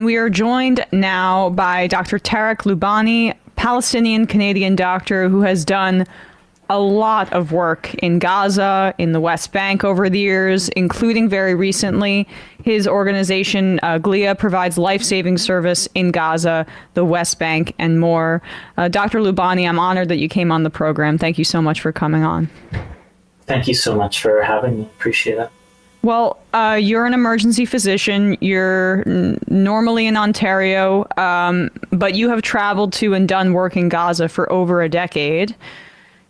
We are joined now by Dr. Tarek Loubani, Palestinian-Canadian doctor who has done a lot of work in Gaza, in the West Bank over the years, including very recently. His organization, Glia, provides life-saving service in Gaza, the West Bank, and more. Dr. Loubani, I'm honored that you came on the program. Thank you so much for coming on. Thank you so much for having me. Appreciate it. Well, you're an emergency physician. You're normally in Ontario, but you have traveled to and done work in Gaza for over a decade.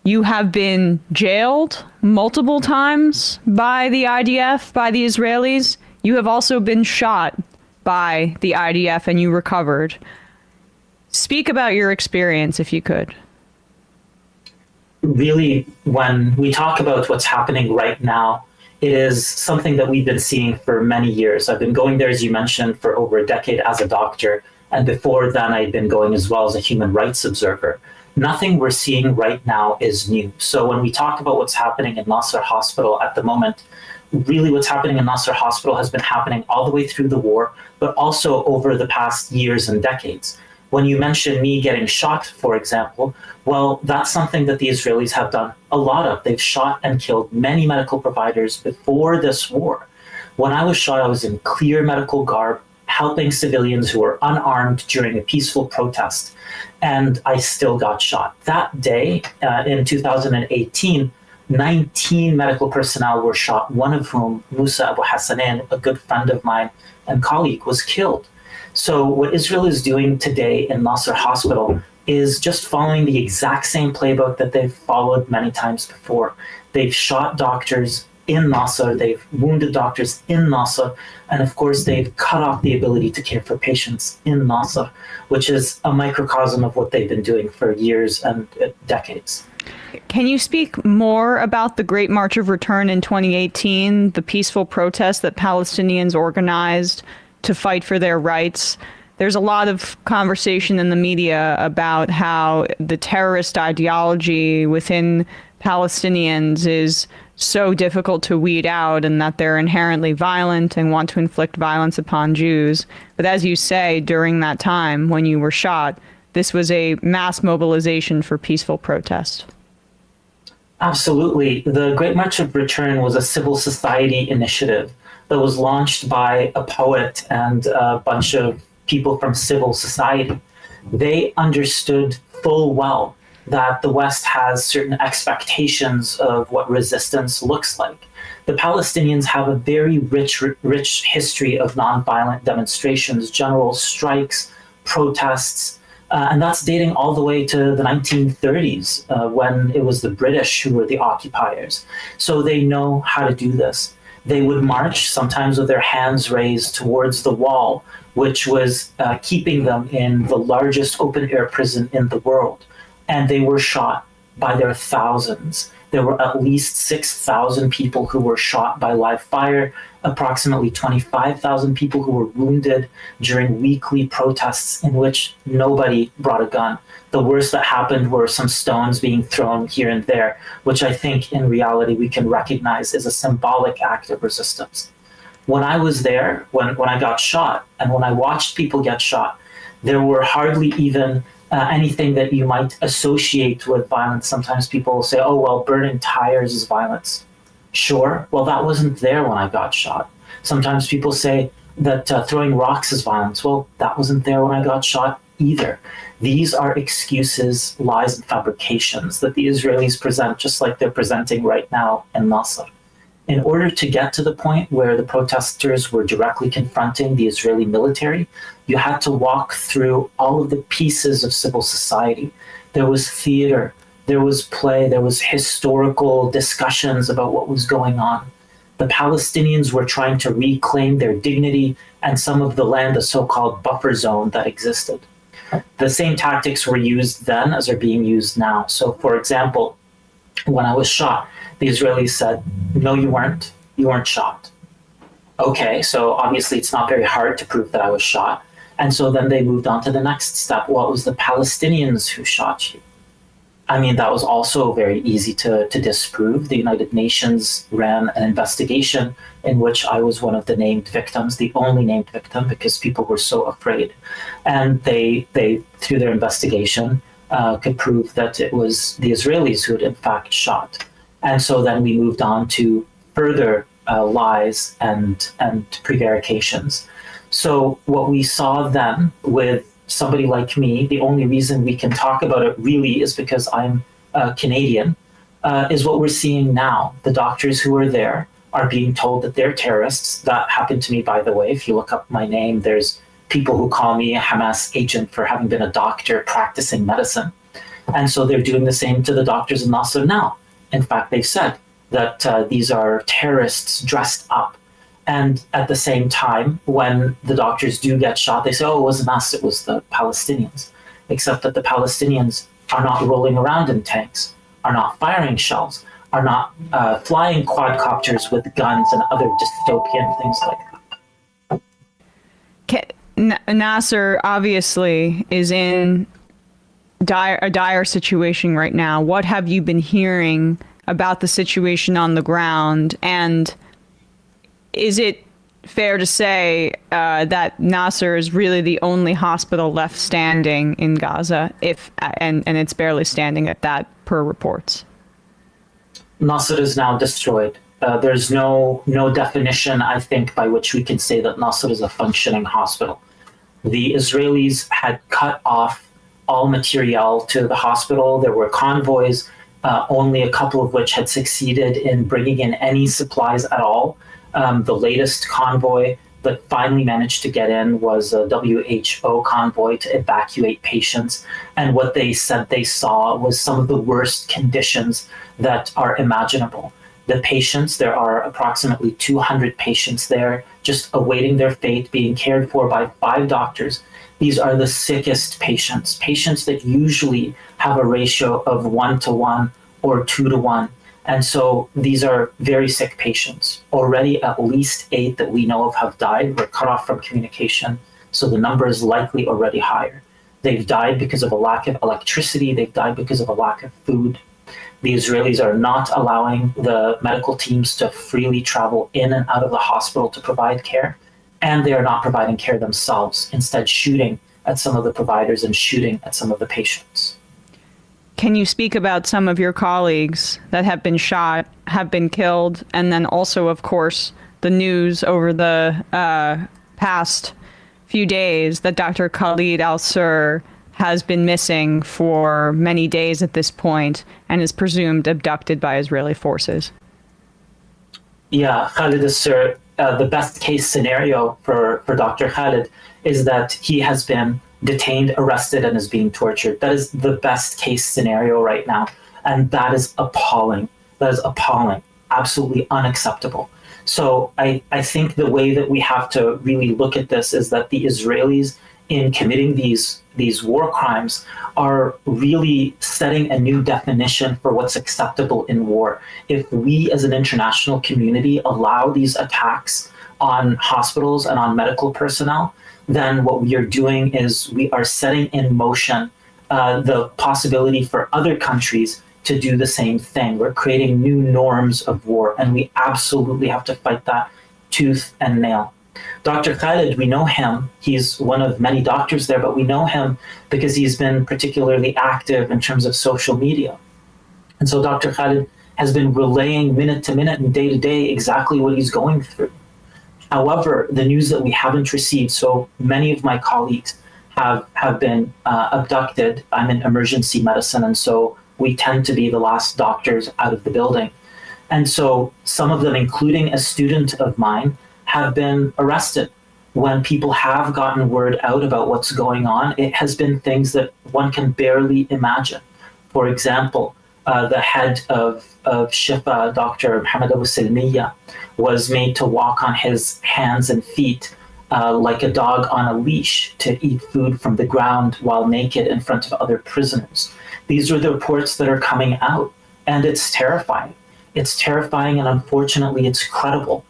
You have been jailed multiple times by the IDF, by the Israelis. You have also been shot by the IDF and you recovered. Speak about your experience, if you could. Really, when we talk about what's happening right now, it is something that we've been seeing for many years. I've been going there, as you mentioned, for over a decade as a doctor. And before then, I'd been going as well as a human rights observer. Nothing we're seeing right now is new. So when we talk about what's happening in Nasser Hospital at the moment, really what's happening in Nasser Hospital has been happening all the way through the war, but also over the past years and decades. When you mention me getting shot, for example, well, that's something that the Israelis have done a lot of. They've shot and killed many medical providers before this war. When I was shot, I was in clear medical garb, helping civilians who were unarmed during a peaceful protest, and I still got shot. That day, in 2018, 19 medical personnel were shot, one of whom, Musa Abu Hassanin, a good friend of mine and colleague, was killed. So what Israel is doing today in Nasser Hospital is just following the exact same playbook that they've followed many times before. They've shot doctors in Nasser, they've wounded doctors in Nasser, and of course they've cut off the ability to care for patients in Nasser, which is a microcosm of what they've been doing for years and decades. Can you speak more about the Great March of Return in 2018, the peaceful protest that Palestinians organized to fight for their rights? There's a lot of conversation in the media about how the terrorist ideology within Palestinians is so difficult to weed out and that they're inherently violent and want to inflict violence upon Jews. But as you say, during that time when you were shot, this was a mass mobilization for peaceful protest. Absolutely. The Great March of Return was a civil society initiative that was launched by a poet and a bunch of people from civil society. They understood full well that the West has certain expectations of what resistance looks like. The Palestinians have a very rich history of nonviolent demonstrations, general strikes, protests, and that's dating all the way to the 1930s when it was the British who were the occupiers. So they know how to do this. They would march, sometimes with their hands raised towards the wall, which was keeping them in the largest open-air prison in the world. And they were shot by their thousands. There were at least 6,000 people who were shot by live fire, approximately 25,000 people who were wounded during weekly protests in which nobody brought a gun. The worst that happened were some stones being thrown here and there, which I think in reality we can recognize as a symbolic act of resistance. When I was there, when I got shot, and when I watched people get shot, there were hardly even anything that you might associate with violence. Sometimes people will say, oh, well, burning tires is violence. Sure, well, that wasn't there when I got shot. Sometimes people say that throwing rocks is violence. Well, that wasn't there when I got shot either. These are excuses, lies, and fabrications that the Israelis present, just like they're presenting right now in Nasser. In order to get to the point where the protesters were directly confronting the Israeli military, you had to walk through all of the pieces of civil society. There was theater, there was play, there was historical discussions about what was going on. The Palestinians were trying to reclaim their dignity and some of the land, the so-called buffer zone that existed. The same tactics were used then as are being used now. So, for example, when I was shot, the Israelis said, no, you weren't shot. Okay, so obviously it's not very hard to prove that I was shot. And so then they moved on to the next step. Well, it was the Palestinians who shot you. I mean, that was also very easy to disprove. The United Nations ran an investigation in which I was one of the named victims, the only named victim, because people were so afraid. And they through their investigation, could prove that it was the Israelis who had in fact shot. And so then we moved on to further lies and prevarications. So what we saw then with somebody like me, the only reason we can talk about it really is because I'm Canadian, is what we're seeing now. The doctors who are there are being told that they're terrorists. That happened to me, by the way. If you look up my name, there's people who call me a Hamas agent for having been a doctor practicing medicine. And so they're doing the same to the doctors in Nasser now. In fact, they've said that these are terrorists dressed up. And at the same time, when the doctors do get shot, they say, oh, it wasn't us, it was the Palestinians. Except that the Palestinians are not rolling around in tanks, are not firing shells, are not flying quadcopters with guns and other dystopian things like that. Nasser obviously is in a dire situation right now. What have you been hearing about the situation on the ground? And is it fair to say that Nasser is really the only hospital left standing in Gaza, and it's barely standing at that per reports? Nasser is now destroyed. There's no definition, I think, by which we can say that Nasser is a functioning hospital. The Israelis had cut off all material to the hospital. There were convoys, only a couple of which had succeeded in bringing in any supplies at all. The latest convoy that finally managed to get in was a WHO convoy to evacuate patients. And what they said they saw was some of the worst conditions that are imaginable. The patients, there are approximately 200 patients there just awaiting their fate, being cared for by 5 doctors. These are the sickest patients, patients that usually have a ratio of 1-to-1 or 2-to-1. And so these are very sick patients. Already at least 8 that we know of have died, were cut off from communication. So the number is likely already higher. They've died because of a lack of electricity. They've died because of a lack of food. The Israelis are not allowing the medical teams to freely travel in and out of the hospital to provide care. And they are not providing care themselves, instead shooting at some of the providers and shooting at some of the patients. Can you speak about some of your colleagues that have been shot, have been killed, and then also, of course, the news over the past few days that Dr. Khalid al-Sur has been missing for many days at this point and is presumed abducted by Israeli forces? Yeah, Khalid al-Sur, the best case scenario for Dr. Khalid is that he has been detained, arrested, and is being tortured. That is the best case scenario right now. And that is appalling. That is appalling. Absolutely unacceptable. So I think the way that we have to really look at this is that the Israelis, in committing these war crimes, are really setting a new definition for what's acceptable in war. If we as an international community allow these attacks on hospitals and on medical personnel, then what we are doing is we are setting in motion the possibility for other countries to do the same thing. We're creating new norms of war, and we absolutely have to fight that tooth and nail. Dr. Khalid, we know him. He's one of many doctors there, but we know him because he's been particularly active in terms of social media. And so Dr. Khalid has been relaying minute to minute and day to day exactly what he's going through. However, the news that we haven't received, so many of my colleagues have been abducted. I'm in emergency medicine, and so we tend to be the last doctors out of the building. And so some of them, including a student of mine, have been arrested. When people have gotten word out about what's going on, it has been things that one can barely imagine. For example, the head of Shifa, Dr. Mohammed Abu Salmiya, was made to walk on his hands and feet like a dog on a leash to eat food from the ground while naked in front of other prisoners. These are the reports that are coming out, and it's terrifying. It's terrifying, and unfortunately, it's credible.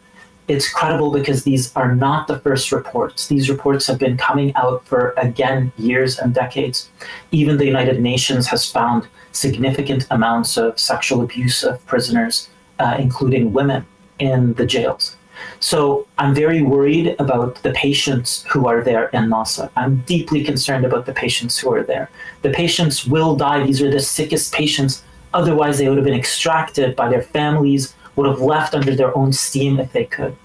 It's credible because these are not the first reports. These reports have been coming out for, again, years and decades. Even the United Nations has found significant amounts of sexual abuse of prisoners, including women, in the jails. So I'm very worried about the patients who are there in Nasser. I'm deeply concerned about the patients who are there. The patients will die. These are the sickest patients. Otherwise, they would have been extracted by their families, would have left under their own steam if they could.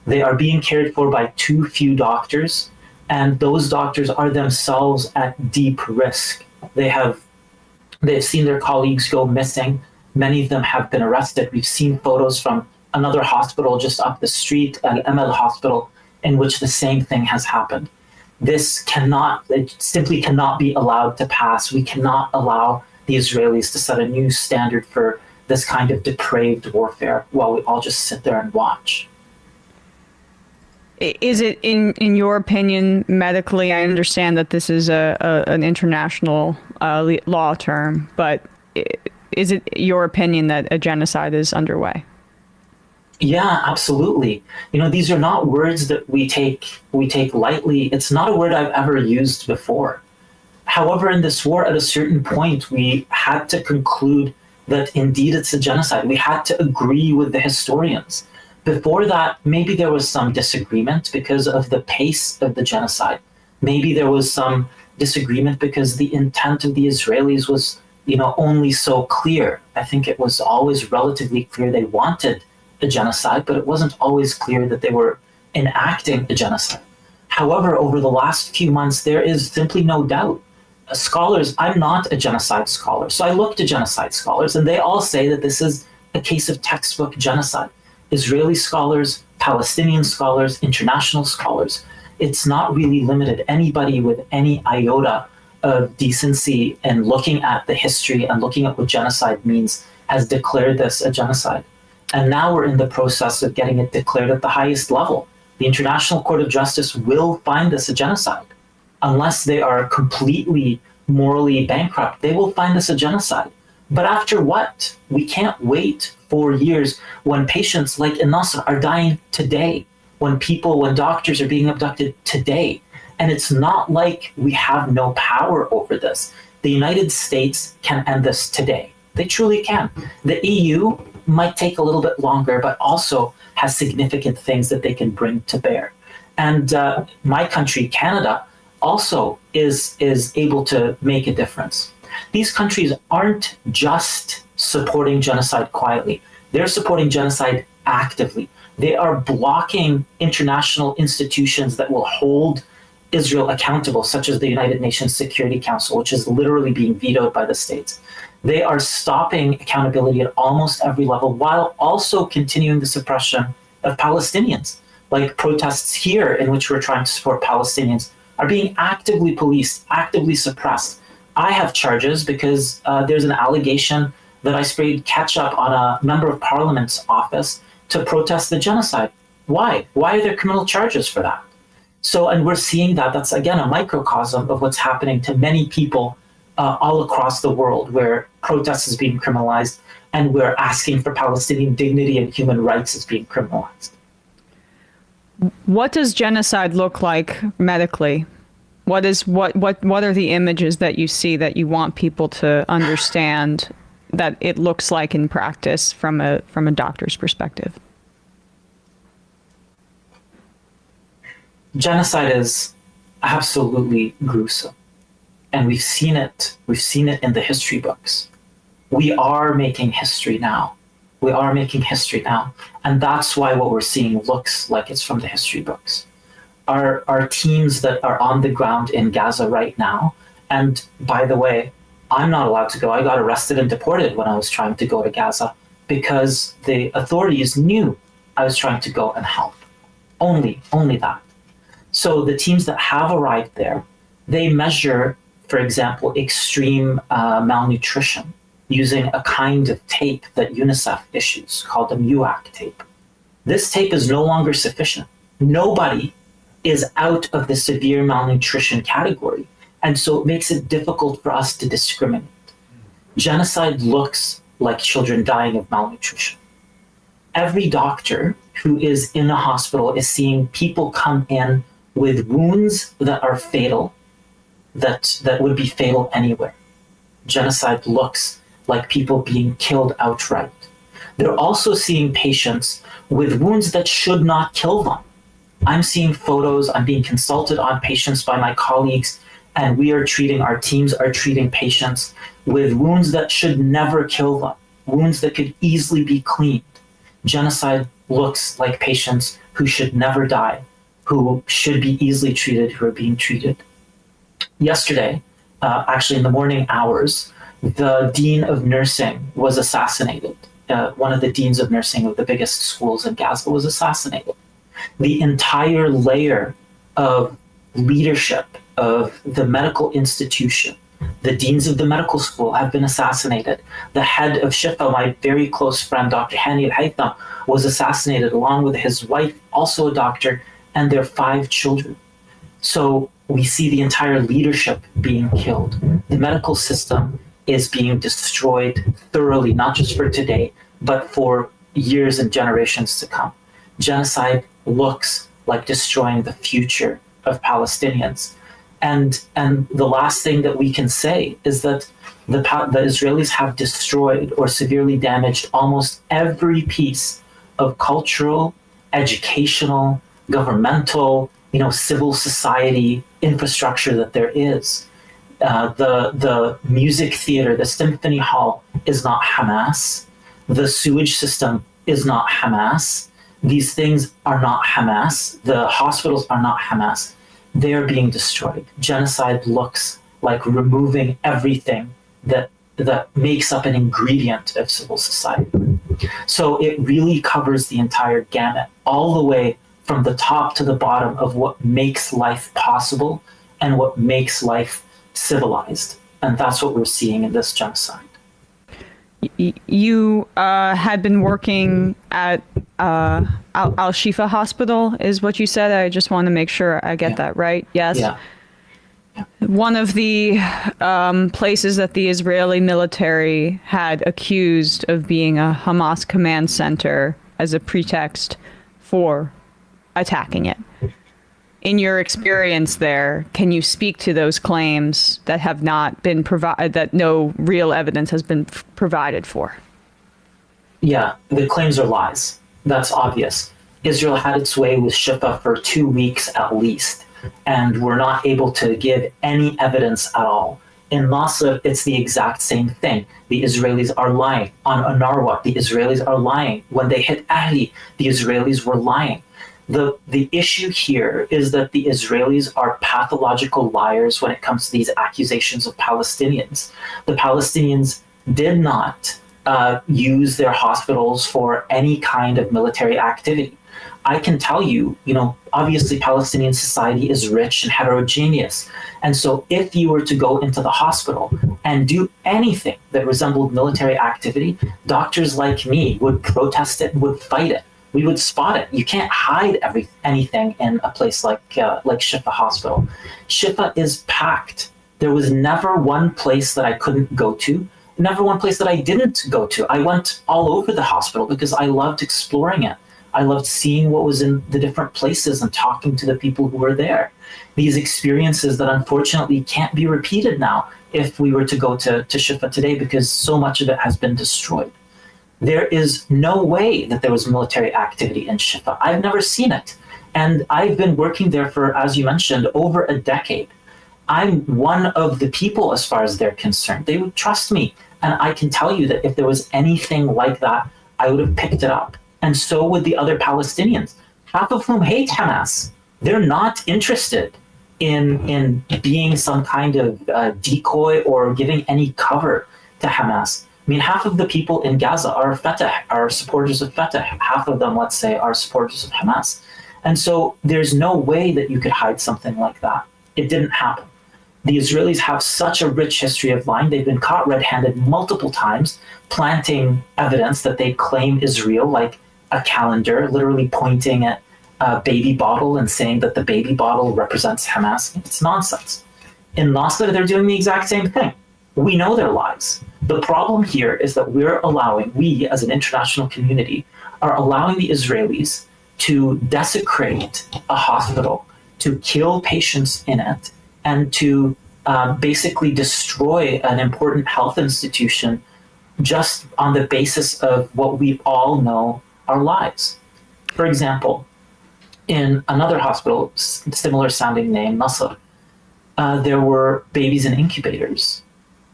They are being cared for by too few doctors, and those doctors are themselves at deep risk. They've seen their colleagues go missing. Many of them have been arrested. We've seen photos from another hospital just up the street, Al Amal Hospital, in which the same thing has happened. It simply cannot be allowed to pass. We cannot allow the Israelis to set a new standard for this kind of depraved warfare while we all just sit there and watch. Is it, in your opinion, medically, I understand that this is an international law term, but is it your opinion that a genocide is underway? Yeah, absolutely. These are not words that we take lightly. It's not a word I've ever used before. However, in this war, at a certain point, we had to conclude that indeed it's a genocide. We had to agree with the historians. Before that, maybe there was some disagreement because of the pace of the genocide. Maybe there was some disagreement because the intent of the Israelis was, only so clear. I think it was always relatively clear they wanted a genocide, but it wasn't always clear that they were enacting a genocide. However, over the last few months, there is simply no doubt. Scholars, I'm not a genocide scholar, so I look to genocide scholars, and they all say that this is a case of textbook genocide. Israeli scholars, Palestinian scholars, international scholars. It's not really limited. Anybody with any iota of decency and looking at the history and looking at what genocide means has declared this a genocide. And now we're in the process of getting it declared at the highest level. The International Court of Justice will find this a genocide. Unless they are completely morally bankrupt, they will find this a genocide. But after what? We can't wait 4 years when patients like in Nasser are dying today, when doctors are being abducted today. And it's not like we have no power over this. The United States can end this today. They truly can. The EU might take a little bit longer, but also has significant things that they can bring to bear. And my country, Canada, also is able to make a difference. These countries aren't just supporting genocide quietly. They're supporting genocide actively. They are blocking international institutions that will hold Israel accountable, such as the United Nations Security Council, which is literally being vetoed by the states. They are stopping accountability at almost every level while also continuing the suppression of Palestinians, like protests here in which we're trying to support Palestinians are being actively policed, actively suppressed. I have charges because there's an allegation that I sprayed ketchup on a member of parliament's office to protest the genocide. Why? Why are there criminal charges for that? So, and we're seeing that. That's, again, a microcosm of what's happening to many people all across the world, where protest is being criminalized and we're asking for Palestinian dignity and human rights is being criminalized. What does genocide look like medically? What are the images that you see that you want people to understand that it looks like in practice from a doctor's perspective? Genocide is absolutely gruesome. And we've seen it in the history books. We are making history now. And that's why what we're seeing looks like it's from the history books. Our teams that are on the ground in Gaza right now, and by the way, I'm not allowed to go. I got arrested and deported when I was trying to go to Gaza because the authorities knew I was trying to go and help. Only that. So the teams that have arrived there, they measure, for example, extreme malnutrition using a kind of tape that UNICEF issues called the MUAC tape. This tape is no longer sufficient. Nobody is out of the severe malnutrition category. And so it makes it difficult for us to discriminate. Genocide looks like children dying of malnutrition. Every doctor who is in a hospital is seeing people come in with wounds that are fatal, that would be fatal anywhere. Genocide looks like people being killed outright. They're also seeing patients with wounds that should not kill them. I'm seeing photos, I'm being consulted on patients by my colleagues, and our teams are treating patients with wounds that should never kill them, wounds that could easily be cleaned. Genocide looks like patients who should never die, who should be easily treated, who are being treated. Yesterday, actually in the morning hours, the dean of nursing was assassinated. One of the deans of nursing of the biggest schools in Gaza was assassinated. The entire layer of leadership of the medical institution, the deans of the medical school have been assassinated. The head of Shifa, my very close friend, Dr. Hani al-Haytham, was assassinated along with his wife, also a doctor, and their 5 children. So we see the entire leadership being killed. The medical system is being destroyed thoroughly, not just for today, but for years and generations to come. Genocide looks like destroying the future of Palestinians. And the last thing that we can say is that the Israelis have destroyed or severely damaged almost every piece of cultural, educational, governmental, civil society infrastructure that there is. The music theater, the symphony hall is not Hamas. The sewage system is not Hamas. These things are not Hamas. The hospitals are not Hamas. They're being destroyed. Genocide looks like removing everything that makes up an ingredient of civil society. So it really covers the entire gamut, all the way from the top to the bottom of what makes life possible and what makes life civilized. And that's what we're seeing in this genocide. You had been working at Al-Shifa Hospital, is what you said. I just want to make sure I get that right. Yes. Yeah. One of the places that the Israeli military had accused of being a Hamas command center as a pretext for attacking it. In your experience there, can you speak to those claims that have not been provided, that no real evidence has been provided for? Yeah, the claims are lies. That's obvious. Israel had its way with Shifa for 2 weeks at least, and were not able to give any evidence at all. In Nasser, it's the exact same thing. The Israelis are lying. On Anarwa, the Israelis are lying. When they hit Ahli, the Israelis were lying. The issue here is that the Israelis are pathological liars when it comes to these accusations of Palestinians. The Palestinians did not use their hospitals for any kind of military activity. I can tell you, obviously Palestinian society is rich and heterogeneous. And so if you were to go into the hospital and do anything that resembled military activity, doctors like me would protest it, would fight it. We would spot it. You can't hide anything in a place like Shifa Hospital. Shifa is packed. There was never one place that I couldn't go to, never one place that I didn't go to. I went all over the hospital because I loved exploring it. I loved seeing what was in the different places and talking to the people who were there. These experiences that unfortunately can't be repeated now if we were to go to Shifa today, because so much of it has been destroyed. There is no way that there was military activity in Shifa. I've never seen it. And I've been working there for, as you mentioned, over a decade. I'm one of the people as far as they're concerned. They would trust me. And I can tell you that if there was anything like that, I would have picked it up. And so would the other Palestinians, half of whom hate Hamas. They're not interested in being some kind of decoy or giving any cover to Hamas. I mean, half of the people in Gaza are Fatah, are supporters of Fatah. Half of them, let's say, are supporters of Hamas. And so there's no way that you could hide something like that. It didn't happen. The Israelis have such a rich history of lying. They've been caught red-handed multiple times, planting evidence that they claim is real, like a calendar, literally pointing at a baby bottle and saying that the baby bottle represents Hamas. It's nonsense. In Nasser, they're doing the exact same thing. We know they're lies. The problem here is that we as an international community, are allowing the Israelis to desecrate a hospital, to kill patients in it, and to basically destroy an important health institution just on the basis of what we all know are lies. For example, in another hospital, similar sounding name, Nasser, there were babies in incubators,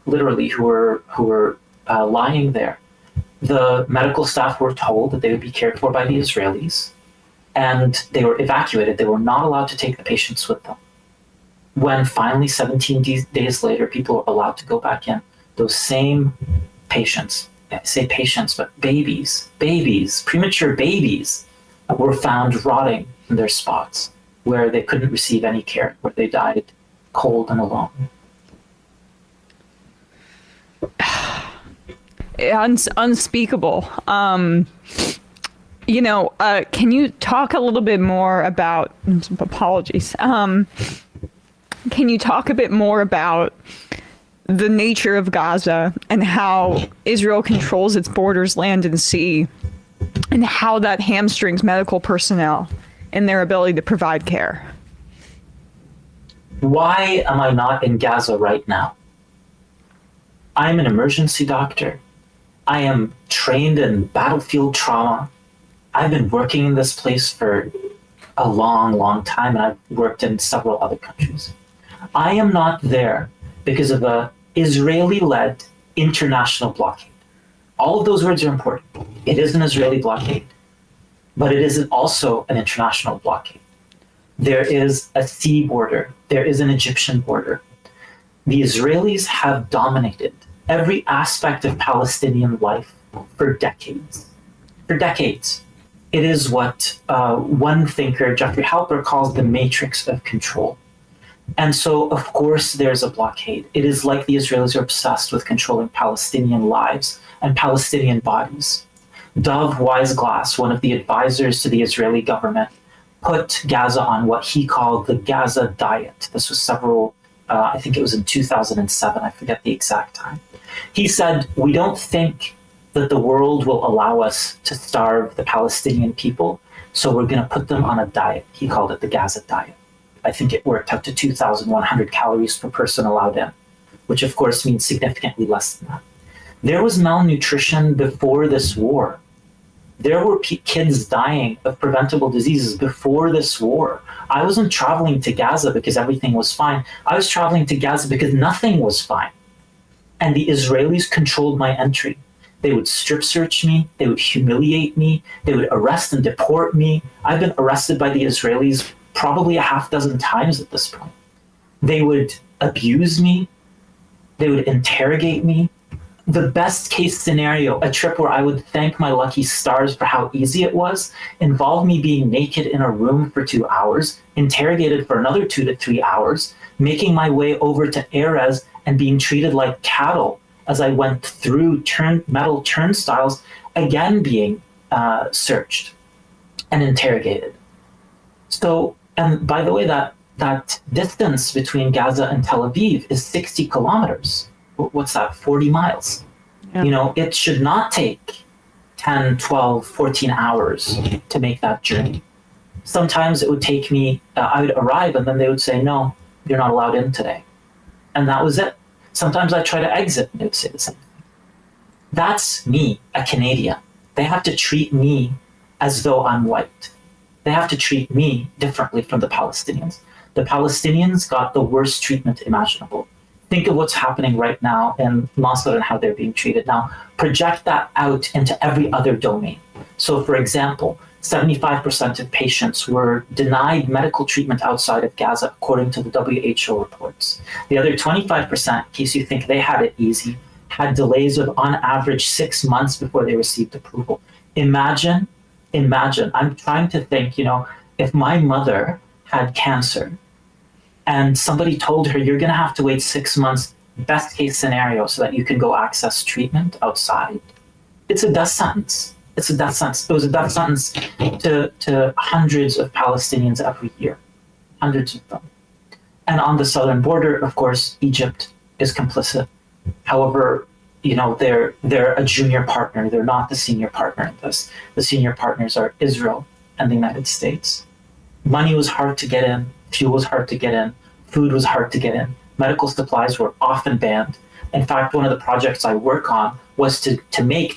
literally, who were lying there. The medical staff were told that they would be cared for by the Israelis, and they were evacuated. They were not allowed to take the patients with them. When finally, 17 days later, people were allowed to go back in, those same patients, I say patients, but babies, premature babies, were found rotting in their spots where they couldn't receive any care, where they died cold and alone. Unspeakable. Can you talk a little bit more about, apologies, can you talk a bit more about the nature of Gaza and how Israel controls its borders, land and sea, and how that hamstrings medical personnel in their ability to provide care? Why am I not in Gaza right now? I'm an emergency doctor. I am trained in battlefield trauma. I've been working in this place for a long, long time, and I've worked in several other countries. I am not there because of a Israeli-led international blockade. All of those words are important. It is an Israeli blockade, but it is also an international blockade. There is a sea border. There is an Egyptian border. The Israelis have dominated every aspect of Palestinian life for decades. For decades. It is what one thinker, Jeffrey Halper, calls the matrix of control. And so, of course, there's a blockade. It is like the Israelis are obsessed with controlling Palestinian lives and Palestinian bodies. Dov Weisglass, one of the advisors to the Israeli government, put Gaza on what he called the Gaza diet. This was I think it was in 2007, I forget the exact time. He said, we don't think that the world will allow us to starve the Palestinian people, so we're going to put them on a diet. He called it the Gaza diet. I think it worked out to 2,100 calories per person allowed in, which of course means significantly less than that. There was malnutrition before this war. There were kids dying of preventable diseases before this war. I wasn't traveling to Gaza because everything was fine. I was traveling to Gaza because nothing was fine. And the Israelis controlled my entry. They would strip search me. They would humiliate me. They would arrest and deport me. I've been arrested by the Israelis probably a half dozen times at this point. They would abuse me. They would interrogate me. The best case scenario, a trip where I would thank my lucky stars for how easy it was, involved me being naked in a room for 2 hours, interrogated for another 2 to 3 hours, making my way over to Erez and being treated like cattle as I went through metal turnstiles, again being searched and interrogated. So, and by the way, that distance between Gaza and Tel Aviv is 60 kilometers. What's that, 40 miles? Yeah. It should not take 10, 12, 14 hours to make that journey. Sometimes it would take me, I would arrive and then they would say, no, you're not allowed in today. And that was it. Sometimes I'd try to exit and they would say the same thing. That's me, a Canadian. They have to treat me as though I'm white. They have to treat me differently from the Palestinians. The Palestinians got the worst treatment imaginable. Think of what's happening right now in Nasser and how they're being treated. Now, project that out into every other domain. So, for example, 75% of patients were denied medical treatment outside of Gaza, according to the WHO reports. The other 25%, in case you think they had it easy, had delays of, on average, 6 months before they received approval. Imagine, I'm trying to think, if my mother had cancer, and somebody told her, you're going to have to wait 6 months, best case scenario, so that you can go access treatment outside. It's a death sentence. It's a death sentence. It was a death sentence to hundreds of Palestinians every year, hundreds of them. And on the southern border, of course, Egypt is complicit. However, they're a junior partner. They're not the senior partner in this. The senior partners are Israel and the United States. Money was hard to get in, fuel was hard to get in, food was hard to get in, medical supplies were often banned. In fact, one of the projects I work on was to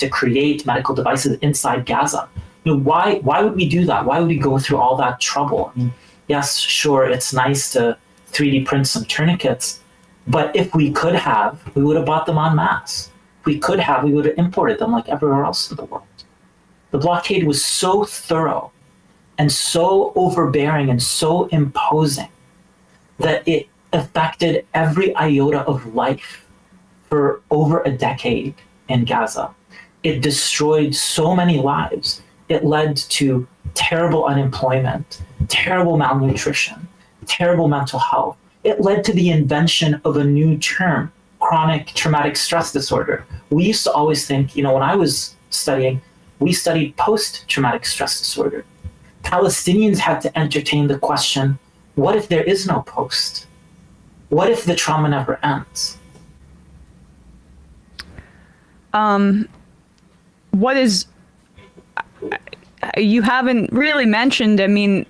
create medical devices inside Gaza. Why would we do that? Why would we go through all that trouble? I mean, yes, sure, it's nice to 3D print some tourniquets, but if we could have, we would have bought them en masse. If we could have, we would have imported them like everywhere else in the world. The blockade was so thorough and so overbearing and so imposing that it affected every iota of life for over a decade in Gaza. It destroyed so many lives. It led to terrible unemployment, terrible malnutrition, terrible mental health. It led to the invention of a new term, chronic traumatic stress disorder. We used to always think, when I was studying, we studied post-traumatic stress disorder. Palestinians had to entertain the question, what if there is no post? What if the trauma never ends? You haven't really mentioned,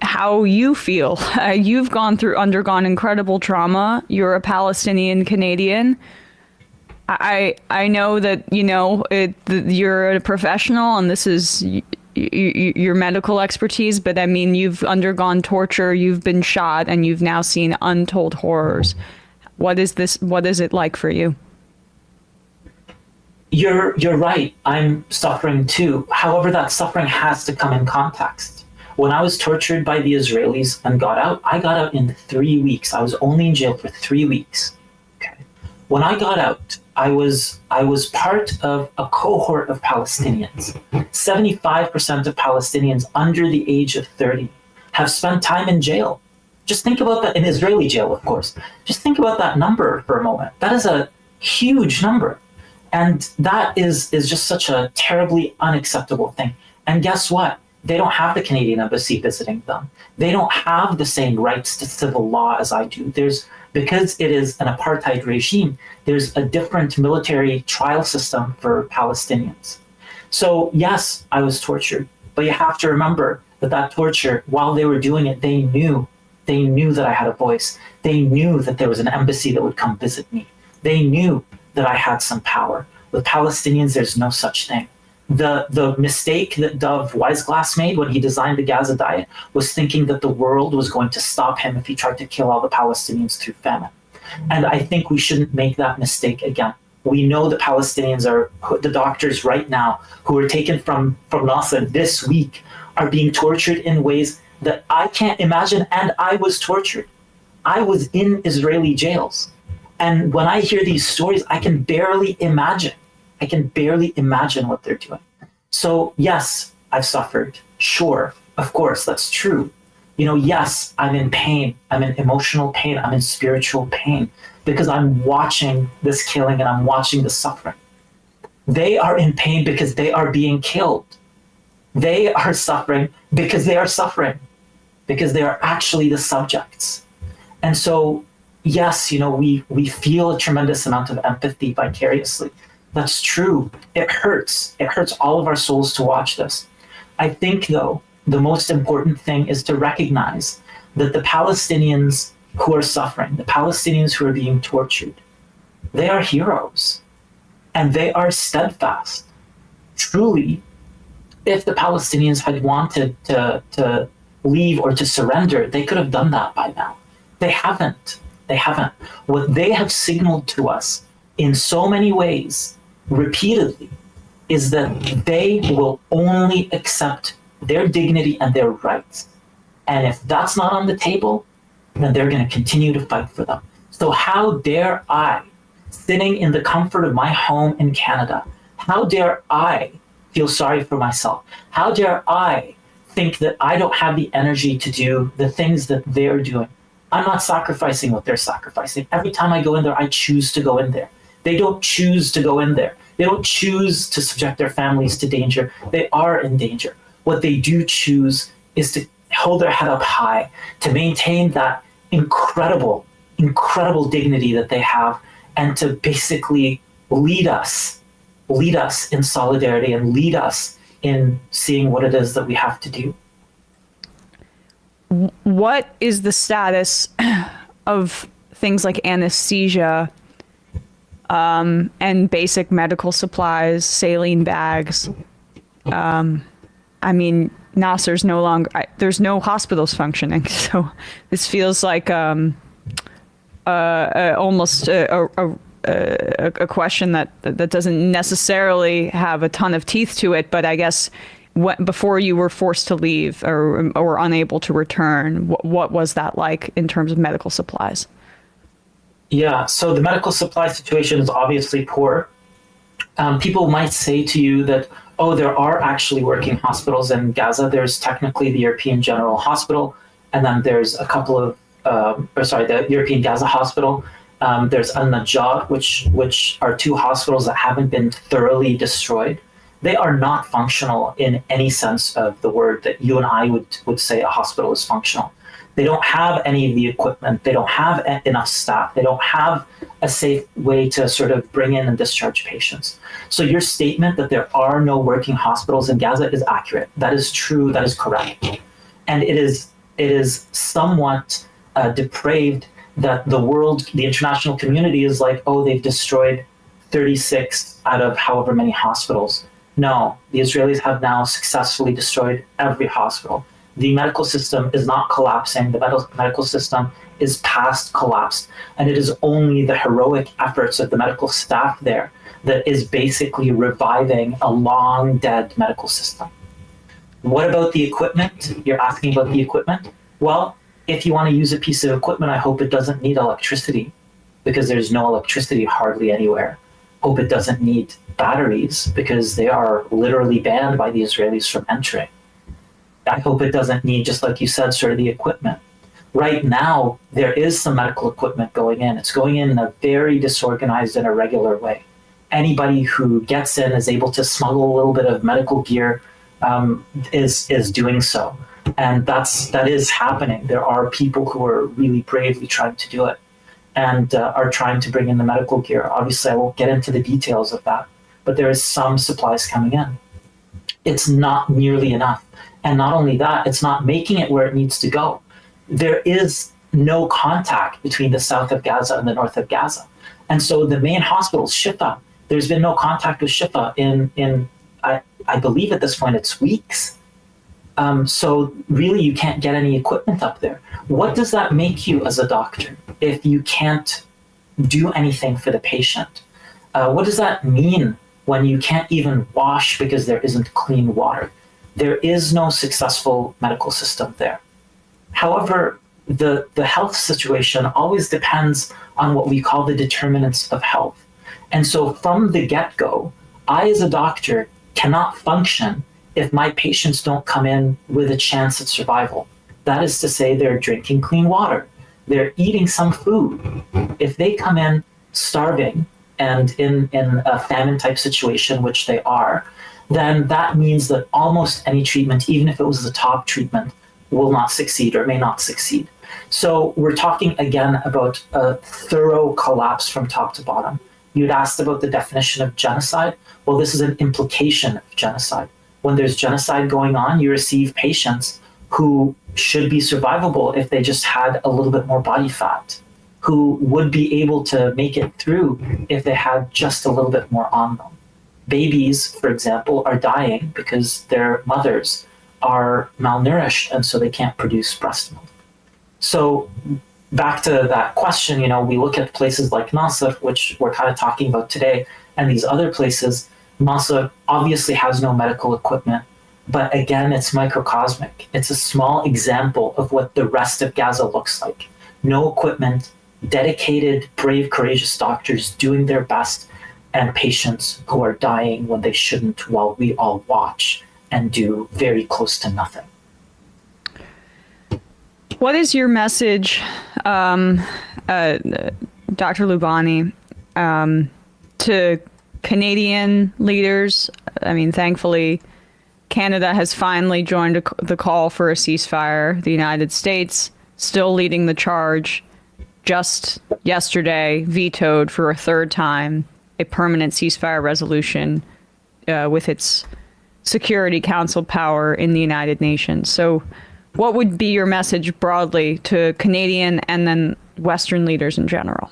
how you feel. You've undergone incredible trauma. You're a Palestinian Canadian. I know that, you're a professional and this is your medical expertise, but you've undergone torture, you've been shot, and you've now seen untold horrors. What is it like for you? You're right. I'm suffering too. However, that suffering has to come in context. When I was tortured by the Israelis and I got out in 3 weeks. I was only in jail for 3 weeks. Okay. When I got out, I was part of a cohort of Palestinians. 75% of Palestinians under the age of 30 have spent time in jail. Just think about that, in Israeli jail, of course. Just think about that number for a moment. That is a huge number. And that is just such a terribly unacceptable thing. And guess what? They don't have the Canadian embassy visiting them. They don't have the same rights to civil law as I do. Because it is an apartheid regime, there's a different military trial system for Palestinians. So yes, I was tortured, but you have to remember that torture, while they were doing it, they knew that I had a voice. They knew that there was an embassy that would come visit me. They knew that I had some power. With Palestinians, there's no such thing. The mistake that Dov Weisglass made when he designed the Gaza diet was thinking that the world was going to stop him if he tried to kill all the Palestinians through famine. And I think we shouldn't make that mistake again. We know the Palestinians the doctors right now who are taken from Nasser this week are being tortured in ways that I can't imagine, and I was tortured. I was in Israeli jails. And when I hear these stories, I can barely imagine what they're doing. So yes, I've suffered. Sure, of course, that's true. Yes, I'm in pain. I'm in emotional pain. I'm in spiritual pain because I'm watching this killing and I'm watching the suffering. They are in pain because they are being killed. They are suffering because they are suffering, because they are actually the subjects. And so yes, we feel a tremendous amount of empathy vicariously. That's true. It hurts. It hurts all of our souls to watch this. I think, though, the most important thing is to recognize that the Palestinians who are suffering, the Palestinians who are being tortured, they are heroes and they are steadfast. Truly, if the Palestinians had wanted to leave or to surrender, they could have done that by now. They haven't. What they have signaled to us in so many ways, repeatedly, is that they will only accept their dignity and their rights. And if that's not on the table, then they're going to continue to fight for them. So how dare I, sitting in the comfort of my home in Canada, how dare I feel sorry for myself? How dare I think that I don't have the energy to do the things that they're doing? I'm not sacrificing what they're sacrificing. Every time I go in there, I choose to go in there. They don't choose to go in there. They don't choose to subject their families to danger. They are in danger. What they do choose is to hold their head up high, to maintain that incredible dignity that they have, and to basically lead us in solidarity and lead us in seeing what it is that we have to do. what is the status of things like anesthesia and basic medical supplies, saline bags? I mean, Nasser's no longer, there's no hospitals functioning. So this feels like almost a question that doesn't necessarily have a ton of teeth to it. But I guess before you were forced to leave or unable to return, what was that like in terms of medical supplies? Yeah, so the medical supply situation is obviously poor. People might say to you that, oh, there are actually working hospitals in Gaza. There's technically the European General Hospital, and then there's a couple of, the European Gaza Hospital. There's Al-Najjar, which are two hospitals that haven't been thoroughly destroyed. They are not functional in any sense of the word that you and I would say a hospital is functional. They don't have any of the equipment. They don't have enough staff. They don't have a safe way to sort of bring in and discharge patients. So your statement that there are no working hospitals in Gaza is accurate. That is true. That is correct. And it is somewhat depraved that the international community is like, oh, they've destroyed 36 out of however many hospitals. No, the Israelis have now successfully destroyed every hospital. The medical system is not collapsing. The medical system is past collapsed. And it is only the heroic efforts of the medical staff there that is basically reviving a long dead medical system. What about the equipment? You're asking about the equipment? Well, if you want to use a piece of equipment, I hope it doesn't need electricity, because there's no electricity hardly anywhere. Hope it doesn't need batteries, because they are literally banned by the Israelis from entering. I hope it doesn't need, just like you said, sort of the equipment. Right now, there is some medical equipment going in. It's going in a very disorganized and irregular way. Anybody who gets in is able to smuggle a little bit of medical gear, is doing so. And that is happening. There are people who are really bravely trying to do it and are trying to bring in the medical gear. Obviously, I won't get into the details of that, but there is some supplies coming in. It's not nearly enough. And not only that, it's not making it where it needs to go. There is no contact between the south of Gaza and the north of Gaza. And so the main hospital, Shifa, there's been no contact with Shifa in I believe at this point it's weeks. So really you can't get any equipment up there. What does that make you as a doctor if you can't do anything for the patient? What does that mean when you can't even wash because there isn't clean water? There is no successful medical system there. However, the health situation always depends on what we call the determinants of health. And so from the get-go, I as a doctor cannot function if my patients don't come in with a chance at survival. That is to say, they're drinking clean water, they're eating some food. If they come in starving and in a famine type situation, which they are, then that means that almost any treatment, even if it was the top treatment, will not succeed or may not succeed. So we're talking again about a thorough collapse from top to bottom. You'd asked about the definition of genocide. Well, this is an implication of genocide. When there's genocide going on, you receive patients who should be survivable if they just had a little bit more body fat, who would be able to make it through if they had just a little bit more on them. Babies, for example, are dying because their mothers are malnourished and so they can't produce breast milk. So back to that question, we look at places like Nasser, which we're kind of talking about today, and these other places. Nasser obviously has no medical equipment, but again, it's microcosmic. It's a small example of what the rest of Gaza looks like. No equipment, dedicated, brave, courageous doctors doing their best, and patients who are dying when they shouldn't, while we all watch and do very close to nothing. What is your message, Dr. Loubani, to Canadian leaders? I mean, thankfully, Canada has finally joined the call for a ceasefire. The United States, still leading the charge, just yesterday vetoed for a third time a permanent ceasefire resolution with its Security Council power in the United Nations. So what would be your message broadly to Canadian and then Western leaders in general?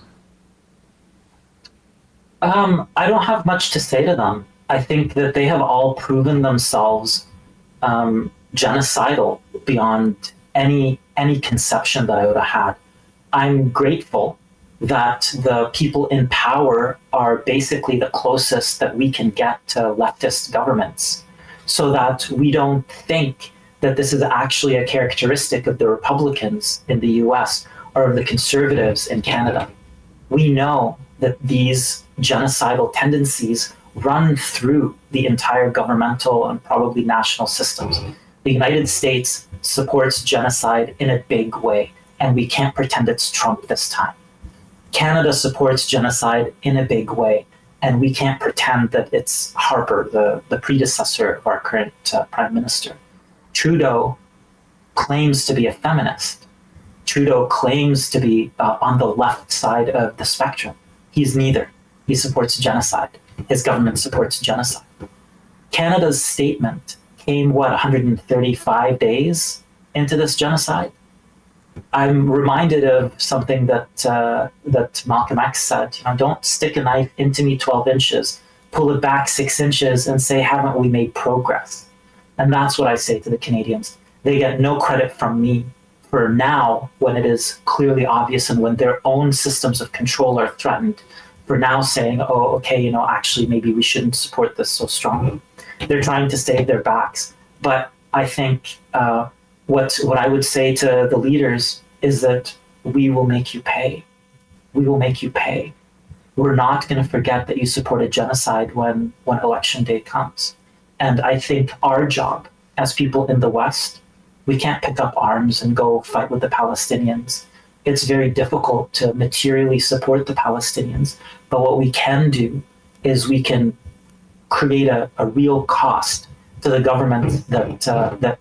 I don't have much to say to them. I think that they have all proven themselves genocidal beyond any conception that I would have had. I'm grateful that the people in power are basically the closest that we can get to leftist governments, so that we don't think that this is actually a characteristic of the Republicans in the US or of the conservatives in Canada. We know that these genocidal tendencies run through the entire governmental and probably national systems. The United States supports genocide in a big way, and we can't pretend it's Trump this time. Canada supports genocide in a big way, and we can't pretend that it's Harper, the predecessor of our current prime minister. Trudeau claims to be a feminist. Trudeau claims to be on the left side of the spectrum. He's neither. He supports genocide. His government supports genocide. Canada's statement came, 135 days into this genocide? I'm reminded of something that Malcolm X said. Don't stick a knife into me 12 inches, pull it back 6 inches and say, haven't we made progress? And that's what I say to the Canadians. They get no credit from me for now, when it is clearly obvious and when their own systems of control are threatened, for now saying, oh, okay, actually maybe we shouldn't support this so strongly. They're trying to save their backs. But I think what I would say to the leaders is that we will make you pay. We will make you pay. We're not going to forget that you supported genocide when election day comes. And I think our job as people in the West, we can't pick up arms and go fight with the Palestinians. It's very difficult to materially support the Palestinians. But what we can do is we can create a real cost to the government that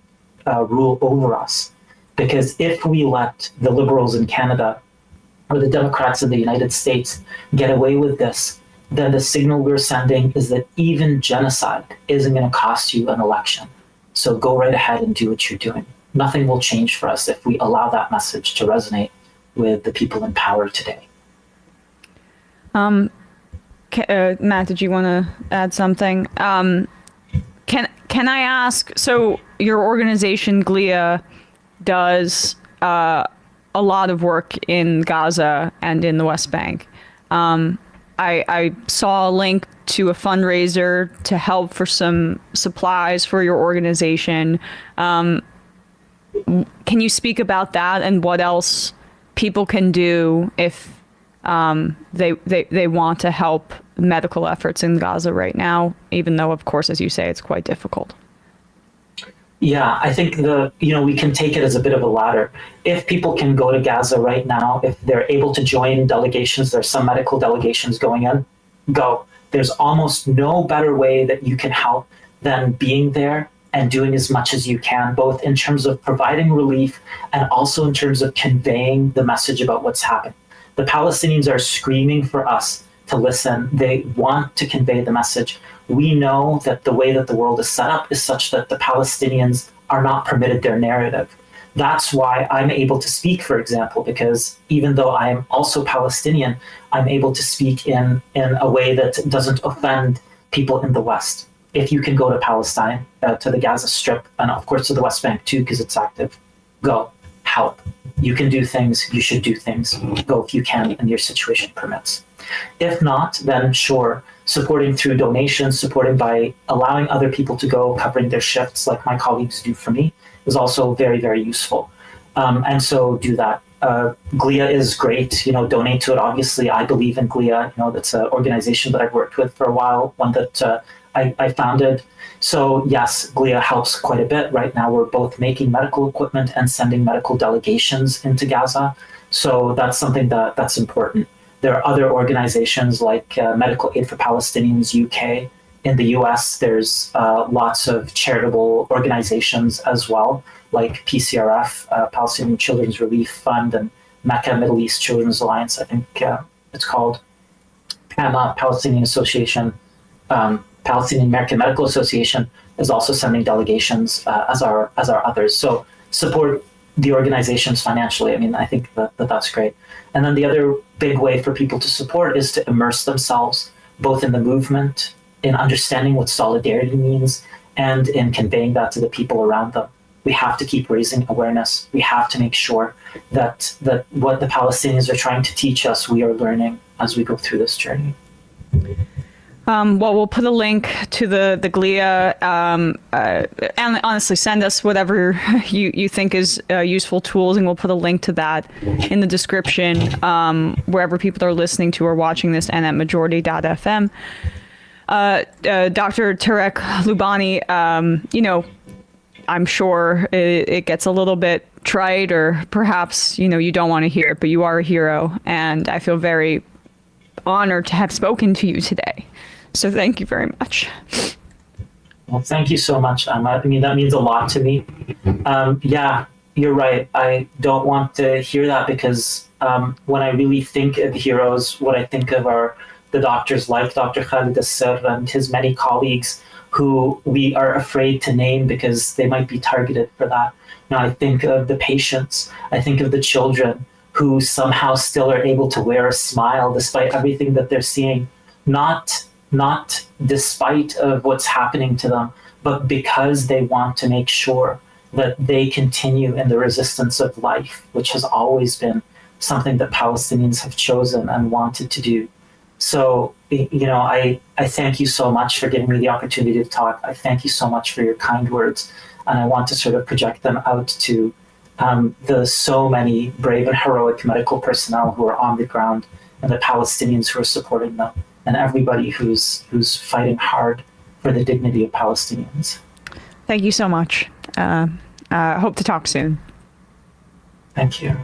rule over us. Because if we let the Liberals in Canada or the Democrats in the United States get away with this, then the signal we're sending is that even genocide isn't going to cost you an election. So go right ahead and do what you're doing. Nothing will change for us if we allow that message to resonate with the people in power today. Matt, did you want to add something? Can I ask, so your organization, Glia, does a lot of work in Gaza and in the West Bank. I saw a link to a fundraiser to help for some supplies for your organization. Can you speak about that and what else people can do if they want to help medical efforts in Gaza right now, even though, of course, as you say, it's quite difficult? Yeah, I think we can take it as a bit of a ladder. If people can go to Gaza right now, if they're able to join delegations, there's some medical delegations going in, go. There's almost no better way that you can help than being there and doing as much as you can, both in terms of providing relief and also in terms of conveying the message about what's happened. The Palestinians are screaming for us to listen. They want to convey the message. We know that the way that the world is set up is such that the Palestinians are not permitted their narrative. That's why I'm able to speak, for example, because even though I am also Palestinian, I'm able to speak in a way that doesn't offend people in the West. If you can go to Palestine, to the Gaza Strip, and of course to the West Bank too, because it's active, go, help. You can do things, you should do things. Go if you can and your situation permits. If not, then sure, supporting through donations, supporting by allowing other people to go, covering their shifts like my colleagues do for me, is also very, very useful. And so do that. Glia is great, donate to it. Obviously, I believe in Glia. That's an organization that I've worked with for a while, one that I founded. So yes, Glia helps quite a bit. Right now, we're both making medical equipment and sending medical delegations into Gaza. So that's something that's important. There are other organizations like Medical Aid for Palestinians UK. In the US, there's lots of charitable organizations as well, like PCRF, Palestinian Children's Relief Fund, and Mecca Middle East Children's Alliance, I think it's called. PAMA, Palestinian Association, Palestinian American Medical Association is also sending delegations, as are others. So support the organizations financially. I mean, I think that's great. And then the other big way for people to support is to immerse themselves both in the movement, in understanding what solidarity means, and in conveying that to the people around them. We have to keep raising awareness. We have to make sure that what the Palestinians are trying to teach us, we are learning as we go through this journey. Well, we'll put a link to the Glia, and honestly, send us whatever you think is useful tools, and we'll put a link to that in the description, wherever people are listening to or watching this, and at majority.fm. Dr. Tarek Loubani, I'm sure it gets a little bit trite, or perhaps, you don't want to hear it, but you are a hero, and I feel very honored to have spoken to you today. So thank you very much. Well, thank you so much, Emma. I mean, that means a lot to me. Yeah, you're right. I don't want to hear that, because when I really think of heroes, what I think of are the doctors like Dr. Khalid Asser and his many colleagues who we are afraid to name because they might be targeted for that. I think of the patients. I think of the children who somehow still are able to wear a smile despite everything that they're seeing, not despite of what's happening to them, but because they want to make sure that they continue in the resistance of life, which has always been something that Palestinians have chosen and wanted to do. So, I thank you so much for giving me the opportunity to talk. I thank you so much for your kind words, and I want to sort of project them out to the so many brave and heroic medical personnel who are on the ground, and the Palestinians who are supporting them, and everybody who's fighting hard for the dignity of Palestinians. Thank you so much. Hope to talk soon. Thank you.